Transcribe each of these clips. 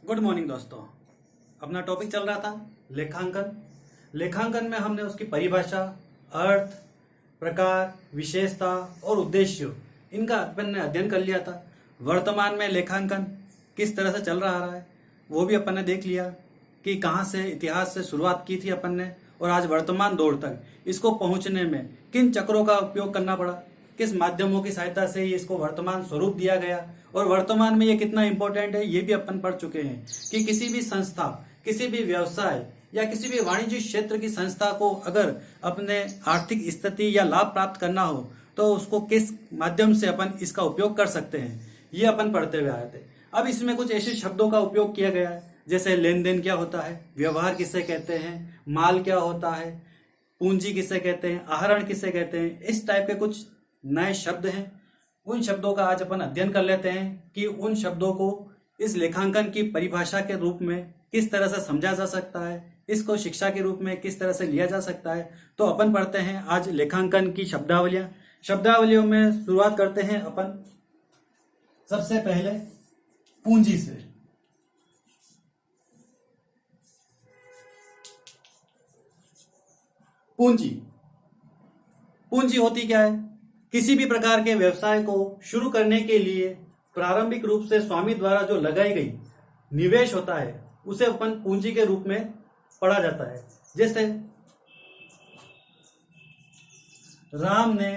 Good morning दोस्तों। अपना topic चल रहा था लेखांकन। लेखांकन में हमने उसकी परिभाषा, अर्थ, प्रकार, विशेषता और उद्देश्य, इनका अपन ने अध्ययन कर लिया था। वर्तमान में लेखांकन किस तरह से चल रहा है वो भी अपन ने देख लिया कि कहाँ से इतिहास से शुरुआत की थी अपन ने और आज वर्तमान दौर तक इसको पहुंचने में किन चक्रों का उपयोग करना पड़ा, किस माध्यमों की सहायता से ही इसको वर्तमान स्वरूप दिया गया और वर्तमान में ये कितना इंपॉर्टेंट है ये भी अपन पढ़ चुके हैं कि किसी भी संस्था, किसी भी व्यवसाय या किसी भी वाणिज्य क्षेत्र की संस्था को अगर अपने आर्थिक स्थिति या लाभ प्राप्त करना हो तो उसको किस माध्यम से अपन इसका उपयोग कर सकते हैं, ये अपन पढ़ते हुए आए थे। अब इसमें कुछ ऐसे शब्दों का उपयोग किया गया है जैसे लेन देन क्या होता है, व्यवहार किसे कहते हैं, माल क्या होता है, पूंजी किसे कहते हैं, आहरण किसे कहते हैं। इस टाइप के कुछ नए शब्द हैं। उन शब्दों का आज अपन अध्ययन कर लेते हैं कि उन शब्दों को इस लेखांकन की परिभाषा के रूप में किस तरह से समझा जा सकता है, इसको शिक्षा के रूप में किस तरह से लिया जा सकता है। तो अपन पढ़ते हैं आज लेखांकन की शब्दावलियां। शब्दावलियों में शुरुआत करते हैं अपन सबसे पहले पूंजी से। पूंजी पूंजी होती क्या है? किसी भी प्रकार के व्यवसाय को शुरू करने के लिए प्रारंभिक रूप से स्वामी द्वारा जो लगाई गई निवेश होता है उसे अपन पूंजी के रूप में पढ़ा जाता है। जैसे राम ने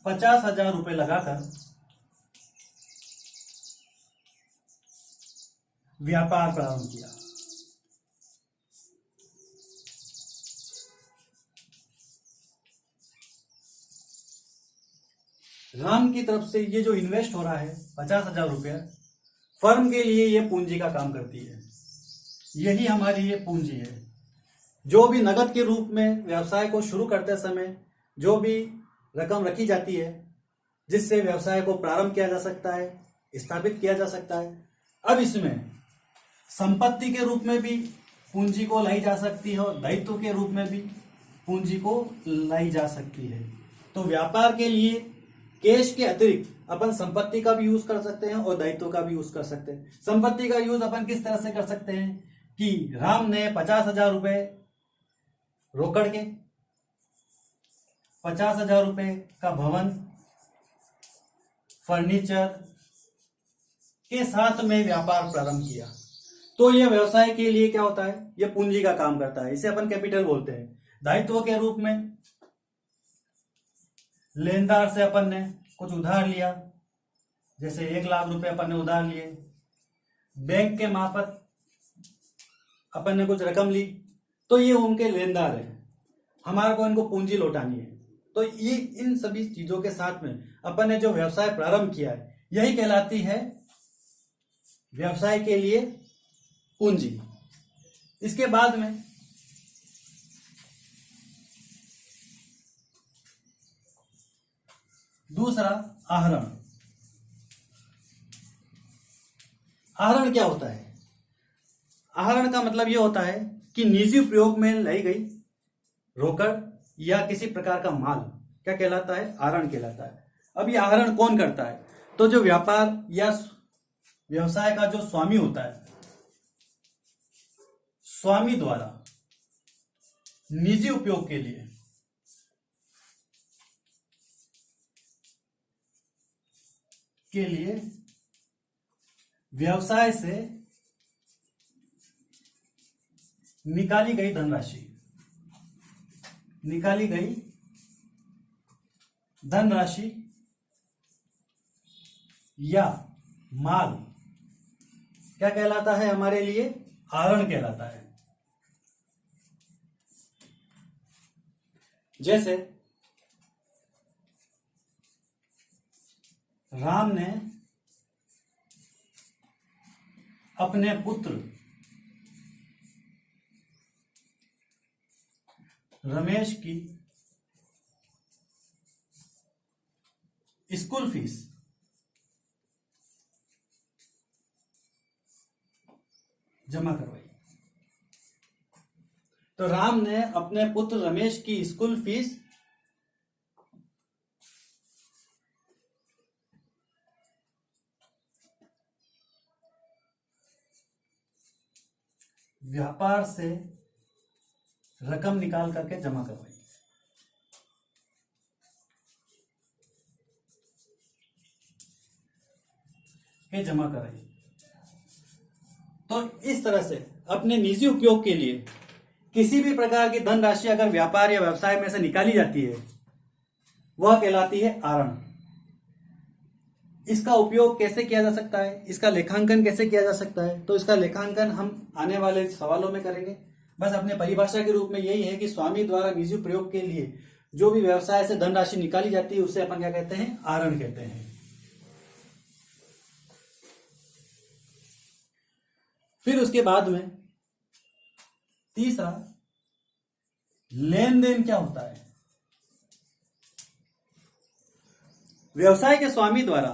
50,000 रुपए लगाकर व्यापार प्रारंभ किया। राम की तरफ से ये जो इन्वेस्ट हो रहा है 50,000 रुपया, फर्म के लिए ये पूंजी का काम करती है। यही हमारी ये पूंजी है। जो भी नगद के रूप में व्यवसाय को शुरू करते समय जो भी रकम रखी जाती है जिससे व्यवसाय को प्रारंभ किया जा सकता है, स्थापित किया जा सकता है। अब इसमें संपत्ति के रूप में भी पूंजी को लाई जा सकती है और दायित्व के रूप में भी पूंजी को लाई जा सकती है। तो व्यापार के लिए कैश के अतिरिक्त अपन संपत्ति का भी यूज कर सकते हैं और दायित्व का भी यूज कर सकते हैं। संपत्ति का यूज अपन किस तरह से कर सकते हैं कि राम ने 50,000 रुपए रोकड़ के, 50,000 रुपए का भवन, फर्नीचर के साथ में व्यापार प्रारंभ किया। तो यह व्यवसाय के लिए क्या होता है, यह पूंजी का काम करता है। इसे अपन कैपिटल बोलते हैं। दायित्व के रूप में लेनदार से अपन ने कुछ उधार लिया, जैसे 1,00,000 रुपए अपन ने उधार लिए। बैंक के मार्फत अपन ने कुछ रकम ली, तो ये उनके लेनदार है, हमारे को इनको पूंजी लौटानी है। तो ये इन सभी चीजों के साथ में अपन ने जो व्यवसाय प्रारंभ किया है यही कहलाती है व्यवसाय के लिए पूंजी। इसके बाद में दूसरा आहरण। आहरण क्या होता है? आहरण का मतलब यह होता है कि निजी उपयोग में लाई गई रोकड़ या किसी प्रकार का माल क्या कहलाता है? आहरण कहलाता है। अब ये आहरण कौन करता है? तो जो व्यापार या व्यवसाय का जो स्वामी होता है, स्वामी द्वारा निजी उपयोग के लिए व्यवसाय से निकाली गई धनराशि या माल क्या कहलाता है? हमारे लिए आहरण कहलाता है। जैसे राम ने अपने पुत्र रमेश की स्कूल फीस जमा करवाई। तो राम ने अपने पुत्र रमेश की स्कूल फीस व्यापार से रकम निकाल करके जमा करवाई। के जमा कराई। तो इस तरह से अपने निजी उपयोग के लिए किसी भी प्रकार की धनराशि अगर व्यापार या व्यवसाय में से निकाली जाती है, वह कहलाती है आरण। इसका उपयोग कैसे किया जा सकता है, इसका लेखांकन कैसे किया जा सकता है, तो इसका लेखांकन हम आने वाले सवालों में करेंगे। बस अपने परिभाषा के रूप में यही है कि स्वामी द्वारा निजी प्रयोग के लिए जो भी व्यवसाय से धनराशि निकाली जाती है उसे अपन क्या कहते हैं, आरण कहते हैं। फिर उसके बाद में तीसरा, लेन देन क्या होता है। व्यवसाय के स्वामी द्वारा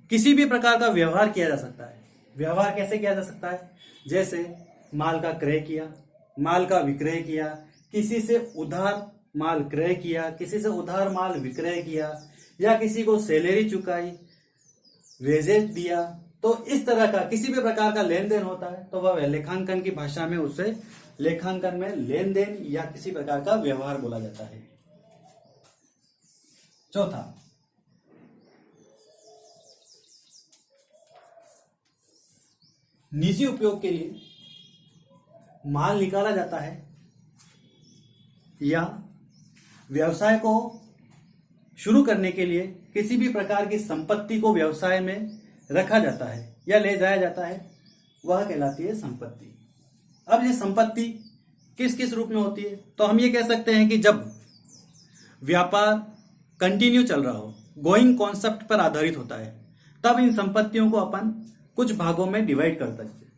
किसी भी प्रकार का व्यवहार किया जा सकता है। व्यवहार कैसे किया जा सकता है, जैसे माल का क्रय किया, माल का विक्रय किया, किसी से उधार माल क्रय किया, किसी से उधार माल विक्रय किया, या किसी को सैलरी चुकाई, वेजेज दिया। तो इस तरह का किसी भी प्रकार का लेन देन होता है तो वह लेखांकन की भाषा में उसे लेखांकन में लेन देन या किसी प्रकार का व्यवहार बोला जाता है। चौथा, निजी उपयोग के लिए माल निकाला जाता है या व्यवसाय को शुरू करने के लिए किसी भी प्रकार की संपत्ति को व्यवसाय में रखा जाता है या ले जाया जाता है, वह कहलाती है संपत्ति। अब ये संपत्ति किस किस रूप में होती है, तो हम ये कह सकते हैं कि जब व्यापार कंटिन्यू चल रहा हो, गोइंग कॉन्सेप्ट पर आधारित होता है, तब इन संपत्तियों को अपन कुछ भागों में डिवाइड कर सकते हैं।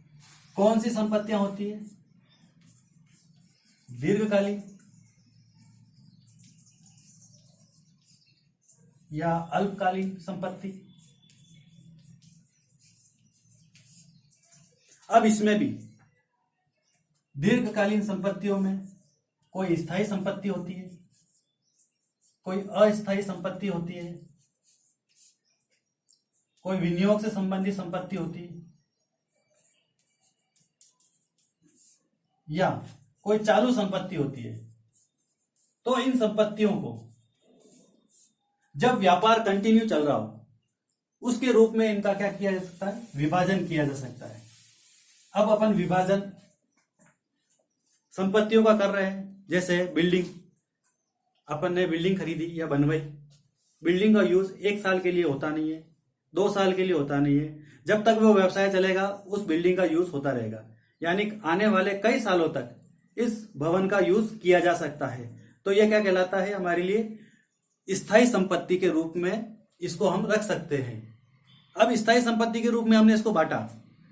कौन सी संपत्तियां होती है, दीर्घकालीन या अल्पकालीन संपत्ति। अब इसमें भी दीर्घकालीन संपत्तियों में कोई स्थायी संपत्ति होती है, कोई अस्थायी संपत्ति होती है, कोई विनियोग से संबंधित संपत्ति होती है, या कोई चालू संपत्ति होती है। तो इन संपत्तियों को जब व्यापार कंटिन्यू चल रहा हो उसके रूप में इनका क्या किया जा सकता है, विभाजन किया जा सकता है। अब अपन विभाजन संपत्तियों का कर रहे हैं, जैसे बिल्डिंग, अपन ने बिल्डिंग खरीदी या बनवाई। बिल्डिंग का यूज 1 साल के लिए होता नहीं है, 2 साल के लिए होता नहीं है। जब तक वो व्यवसाय चलेगा उस बिल्डिंग का यूज होता रहेगा, यानी आने वाले कई सालों तक इस भवन का यूज किया जा सकता है। तो यह क्या कहलाता है, हमारे लिए स्थायी संपत्ति के रूप में इसको हम रख सकते हैं। अब स्थायी संपत्ति के रूप में हमने इसको बांटा,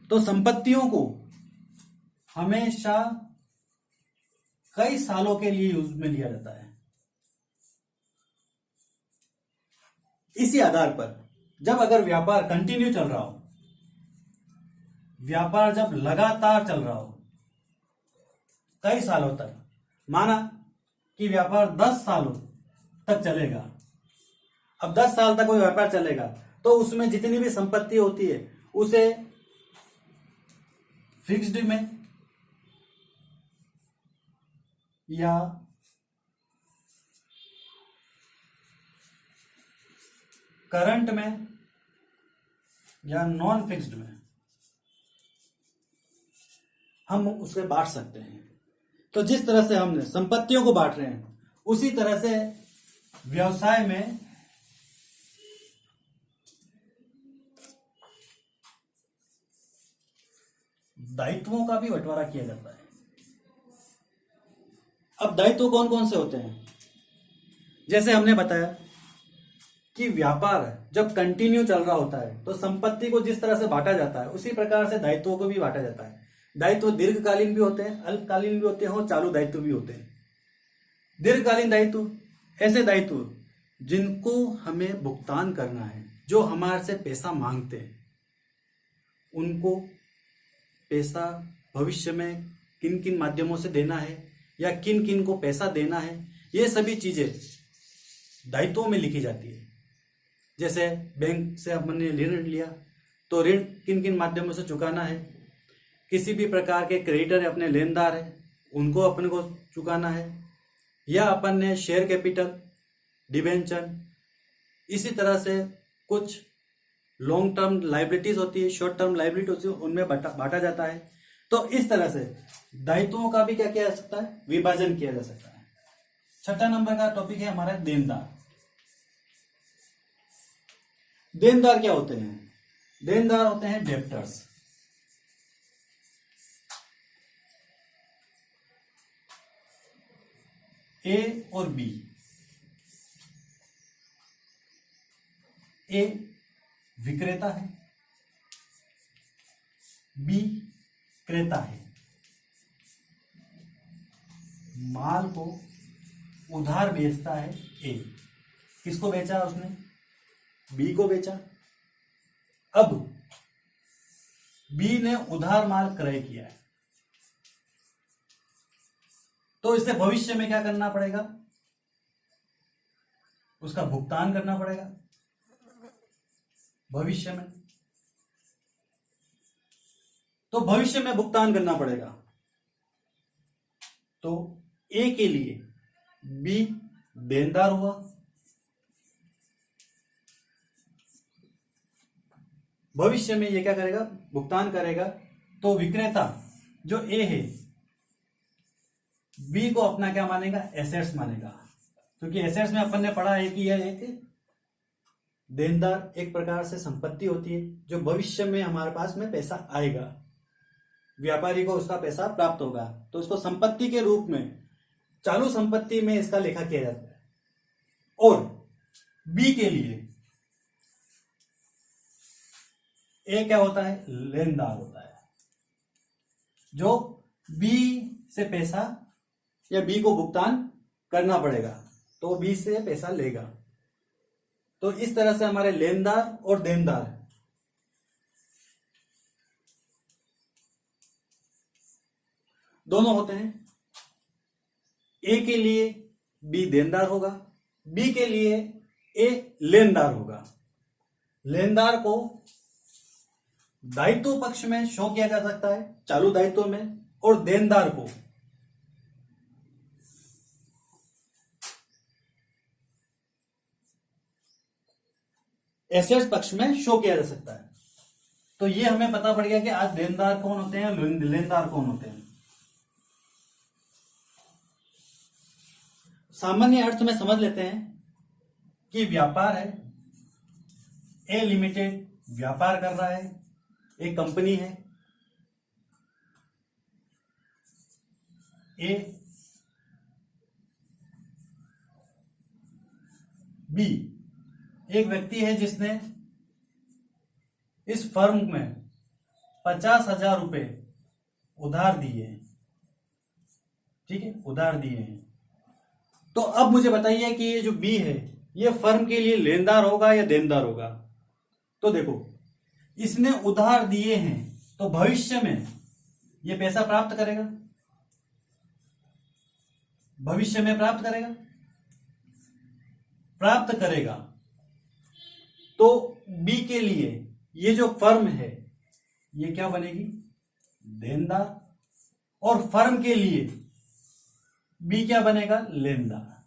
तो संपत्तियों को हमेशा कई सालों के लिए यूज में लिया जाता है। इसी आधार पर जब अगर व्यापार कंटिन्यू चल रहा हो, व्यापार जब लगातार चल रहा हो कई सालों तक, माना कि व्यापार 10 सालों तक चलेगा। अब 10 साल तक कोई व्यापार चलेगा तो उसमें जितनी भी संपत्ति होती है उसे फिक्स्ड में या करंट में या नॉन फिक्स्ड में हम उसे बांट सकते हैं। तो जिस तरह से हमने संपत्तियों को बांट रहे हैं उसी तरह से व्यवसाय में दायित्वों का भी बंटवारा किया जाता है। अब दायित्व कौन कौन से होते हैं, जैसे हमने बताया कि व्यापार जब कंटिन्यू चल रहा होता है तो संपत्ति को जिस तरह से बांटा जाता है उसी प्रकार से दायित्वों को भी बांटा जाता है। दायित्व दीर्घकालीन भी होते हैं, अल्पकालीन भी होते हैं और चालू दायित्व भी होते हैं। दीर्घकालीन दायित्व ऐसे दायित्व जिनको हमें भुगतान करना है, जो हमारे से पैसा मांगते हैं, उनको पैसा भविष्य में किन किन माध्यमों से देना है या किन किन को पैसा देना है, ये सभी चीजें दायित्वों में लिखी जाती है। जैसे बैंक से हमने ऋण लिया तो ऋण किन किन माध्यमों से चुकाना है, किसी भी प्रकार के क्रेडिटर अपने लेनदार है उनको अपने को चुकाना है, या अपन ने शेयर कैपिटल, डिबेंचर, इसी तरह से कुछ लॉन्ग टर्म लाइबिलिटीज होती है, शॉर्ट टर्म लाइबिलिटी होती है, उनमें बांटा जाता है। तो इस तरह से दायित्वों का भी क्या किया जा सकता है, विभाजन किया जा सकता है। छठा नंबर का टॉपिक है हमारा देनदार। देनदार क्या होते हैं? देनदार होते हैं डेप्टर्स। ए और बी, ए विक्रेता है, बी क्रेता है। माल को उधार बेचता है ए। किसको बेचा उसने? बी को बेचा। अब बी ने उधार माल क्रय किया है, तो इसे भविष्य में क्या करना पड़ेगा? उसका भुगतान करना पड़ेगा भविष्य में। तो भविष्य में भुगतान करना पड़ेगा। तो ए के लिए बी देनदार हुआ, भविष्य में ये क्या करेगा? भुगतान करेगा। तो विक्रेता जो ए है बी को अपना क्या मानेगा? एसेट्स मानेगा, क्योंकि एसेट्स में अपन ने पढ़ा है कि यह एक देनदार एक प्रकार से संपत्ति होती है जो भविष्य में हमारे पास में पैसा आएगा, व्यापारी को उसका पैसा प्राप्त होगा, तो उसको संपत्ति के रूप में, चालू संपत्ति में इसका लेखा किया जाता है। और बी के लिए ए क्या होता है? लेनदार होता है, जो बी से पैसा या बी को भुगतान करना पड़ेगा, तो बी से पैसा लेगा। तो इस तरह से हमारे लेनदार और देनदार दोनों होते हैं। ए के लिए बी देनदार होगा, बी के लिए ए लेनदार होगा। लेनदार को दायित्व पक्ष में शो किया जा सकता है चालू दायित्व में, और देनदार को एसेट्स पक्ष में शो किया जा सकता है। तो ये हमें पता पड़ गया कि आज देनदार कौन होते हैं, लेनदार कौन होते हैं। सामान्य अर्थ में समझ लेते हैं कि व्यापार है, ए लिमिटेड व्यापार कर रहा है, एक कंपनी है, ए बी एक व्यक्ति है जिसने इस फर्म में 50,000 रुपए उधार दिए हैं। ठीक है, उधार दिए हैं। तो अब मुझे बताइए कि ये जो बी है ये फर्म के लिए लेनदार होगा या देनदार होगा? तो देखो, इसने उधार दिए हैं तो भविष्य में ये पैसा प्राप्त करेगा, भविष्य में प्राप्त करेगा। तो बी के लिए ये जो फर्म है ये क्या बनेगी? देनदार। और फर्म के लिए बी क्या बनेगा? लेनदार।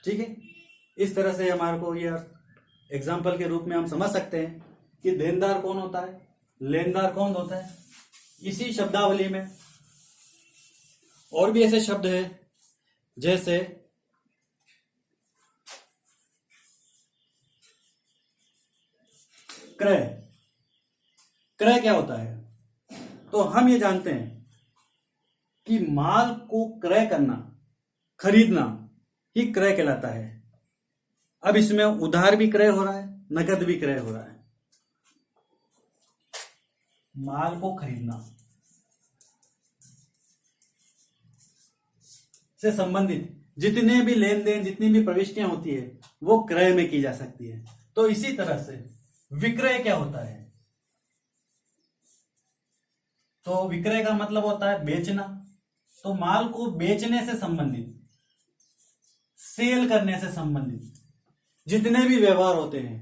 ठीक है, इस तरह से हमारे को ये एग्जाम्पल के रूप में हम समझ सकते हैं कि देनदार कौन होता है, लेनदार कौन होता है। इसी शब्दावली में और भी ऐसे शब्द हैं, जैसे क्रय। क्रय क्या होता है? तो हम ये जानते हैं कि माल को क्रय करना, खरीदना ही क्रय कहलाता है। अब इसमें उधार भी क्रय हो रहा है, नकद भी क्रय हो रहा है। माल को खरीदना से संबंधित जितने भी लेन देन, जितनी भी प्रविष्टियां होती है वो क्रय में की जा सकती है। तो इसी तरह से विक्रय क्या होता है? तो विक्रय का मतलब होता है बेचना। तो माल को बेचने से संबंधित, सेल करने से संबंधित जितने भी व्यवहार होते हैं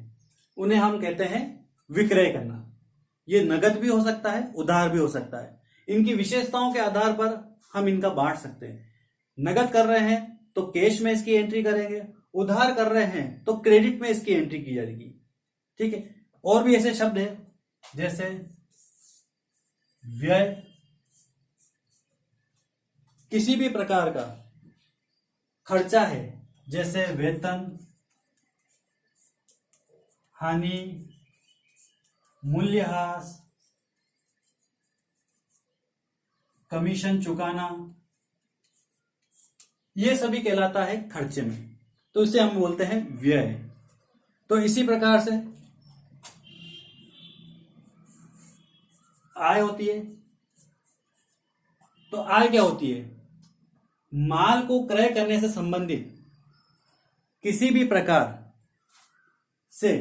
उन्हें हम कहते हैं विक्रय करना। ये नगद भी हो सकता है, उधार भी हो सकता है। इनकी विशेषताओं के आधार पर हम इनका बांट सकते हैं। नगद कर रहे हैं तो कैश में इसकी एंट्री करेंगे, उधार कर रहे हैं तो क्रेडिट में इसकी एंट्री की जाएगी। ठीक है। और भी ऐसे शब्द हैं जैसे व्यय, किसी भी प्रकार का खर्चा है जैसे वेतन, हानि, मूल्यह्रास, कमीशन चुकाना, ये सभी कहलाता है खर्चे में, तो इसे हम बोलते हैं व्यय। तो इसी प्रकार से आय होती है। तो आय क्या होती है? माल को क्रय करने से संबंधित किसी भी प्रकार से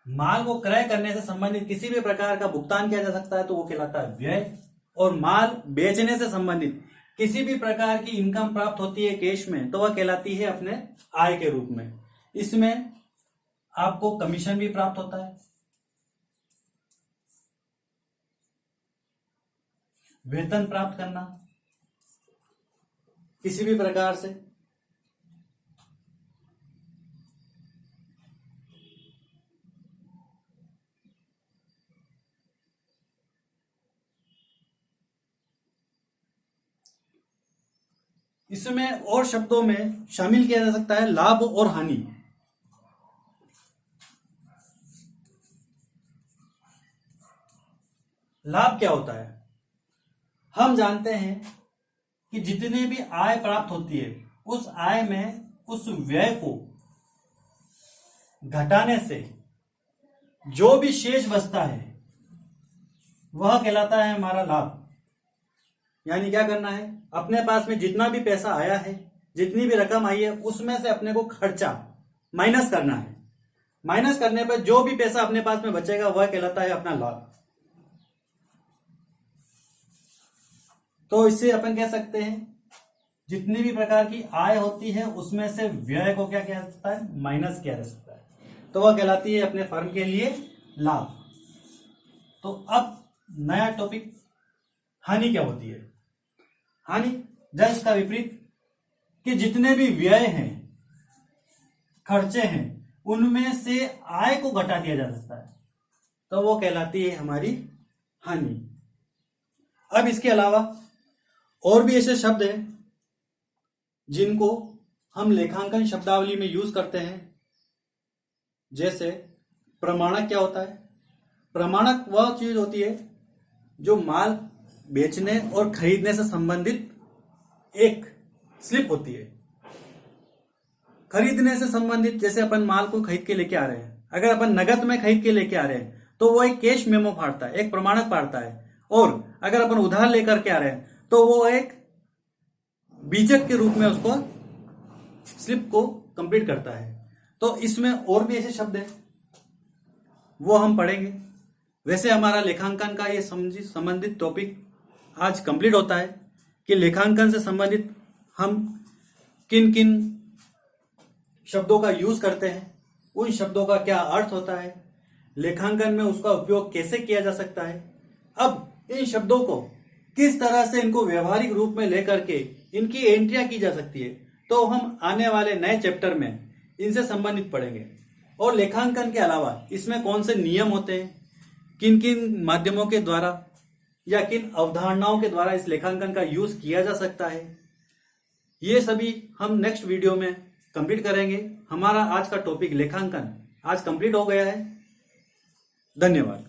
माल को क्रय करने से संबंधित किसी भी प्रकार का भुगतान किया जा सकता है तो वो कहलाता है व्यय। और माल बेचने से संबंधित किसी भी प्रकार की इनकम प्राप्त होती है कैश में तो वह कहलाती है अपने आय के रूप में। इसमें आपको कमीशन भी प्राप्त होता है, वेतन प्राप्त करना किसी भी प्रकार से, इसमें और शब्दों में शामिल किया जा सकता है लाभ और हानि। लाभ क्या होता है? हम जानते हैं कि जितनी भी आय प्राप्त होती है उस आय में उस व्यय को घटाने से जो भी शेष बचता है वह कहलाता है हमारा लाभ। यानी क्या करना है, अपने पास में जितना भी पैसा आया है, जितनी भी रकम आई है उसमें से अपने को खर्चा माइनस करना है। माइनस करने पर जो भी पैसा अपने पास में बचेगा वह कहलाता है अपना लाभ। तो इससे अपन कह सकते हैं जितनी भी प्रकार की आय होती है उसमें से व्यय को क्या किया जा सकता है? माइनस किया जा सकता है, तो वह कहलाती है अपने फर्म के लिए लाभ। तो अब नया टॉपिक, हानि क्या होती है? हानि जस्ट इसका विपरीत, कि जितने भी व्यय हैं, खर्चे हैं, उनमें से आय को घटा दिया जा सकता है तो वो कहलाती है हमारी हानि। अब इसके अलावा और भी ऐसे शब्द हैं जिनको हम लेखांकन शब्दावली में यूज करते हैं। जैसे प्रमाणक क्या होता है? प्रमाणक वह चीज होती है जो माल बेचने और खरीदने से संबंधित एक स्लिप होती है। खरीदने से संबंधित जैसे अपन माल को खरीद के लेके आ रहे हैं, अगर अपन नगद में खरीद के लेके आ रहे हैं तो वो एक कैश मेमो फाड़ता है, एक प्रमाणक फाड़ता है। और अगर अपन उधार लेकर के आ रहे हैं तो वो एक बीजक के रूप में उसको स्लिप को कंप्लीट करता है। तो इसमें और भी ऐसे शब्द हैं वो हम पढ़ेंगे। वैसे हमारा लेखांकन का ये संबंधित टॉपिक आज कंप्लीट होता है कि लेखांकन से संबंधित हम किन किन शब्दों का यूज करते हैं, उन शब्दों का क्या अर्थ होता है, लेखांकन में उसका उपयोग कैसे किया जा सकता है। अब इन शब्दों को किस तरह से इनको व्यवहारिक रूप में लेकर के इनकी एंट्रियां की जा सकती है तो हम आने वाले नए चैप्टर में इनसे संबंधित पढ़ेंगे। और लेखांकन के अलावा इसमें कौन से नियम होते हैं, किन किन माध्यमों के द्वारा या किन अवधारणाओं के द्वारा इस लेखांकन का यूज किया जा सकता है, ये सभी हम नेक्स्ट वीडियो में कंप्लीट करेंगे। हमारा आज का टॉपिक लेखांकन आज कंप्लीट हो गया है। धन्यवाद।